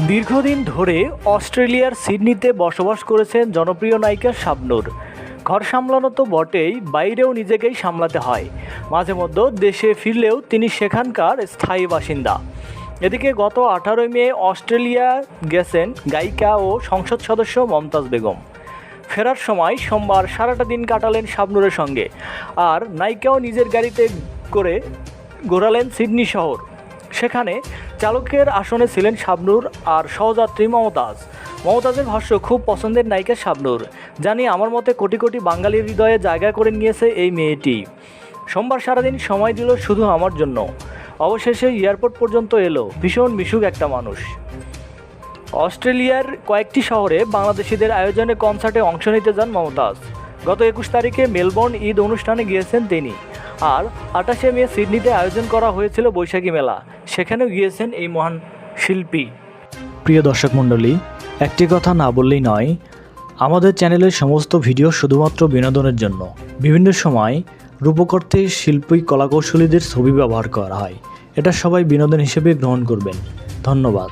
দীর্ঘদিন ধরে অস্ট্রেলিয়ার সিডনিতে বসবাস করেছেন জনপ্রিয় নায়িকা শাবনূর। ঘর সামলানো তো বটেই, বাইরেও নিজেকেই সামলাতে হয়। মাঝে মধ্যে দেশে ফিরলেও তিনি সেখানকার স্থায়ী বাসিন্দা। এদিকে গত 18 মে অস্ট্রেলিয়া গেছেন গায়িকা ও সংসদ সদস্য মমতাজ বেগম। ফেরার সময় সোমবার সারাটা দিন কাটালেন শাবনূরের সঙ্গে। আর নায়িকাও নিজের গাড়িতে করে ঘোরালেন সিডনি শহর। সেখানে চালকের আসনে ছিলেন শাবনূর আর সহযাত্রী মমতাজ। মমতাজের ভাষ্য, খুব পছন্দের নায়িকা শাবনূর। জানি আমার মতে কোটি কোটি বাঙালির হৃদয়ে জায়গা করে নিয়েছে এই মেয়েটি। সোমবার সারাদিন সময় দিল শুধু আমার জন্য। অবশেষে এয়ারপোর্ট পর্যন্ত এলো। ভীষণ মিশুক একটা মানুষ। অস্ট্রেলিয়ার কয়েকটি শহরে বাংলাদেশিদের আয়োজনে কনসার্টে অংশ নিতে যান মমতাজ। গত 21 তারিখে মেলবোর্ন ঈদ অনুষ্ঠানে গিয়েছেন তিনি। আর 28 মে সিডনিতে আয়োজন করা হয়েছিল বৈশাখী মেলা। সেখানেও গিয়েছেন এই মহান শিল্পী। প্রিয় দর্শক মণ্ডলী, একটি কথা না বললেই নয়, আমাদের চ্যানেলের সমস্ত ভিডিও শুধুমাত্র বিনোদনের জন্য। বিভিন্ন সময় রূপকর্তে শিল্পী কলাকৌশলীদের ছবি ব্যবহার করা হয়। এটা সবাই বিনোদন হিসেবে গ্রহণ করবেন। ধন্যবাদ।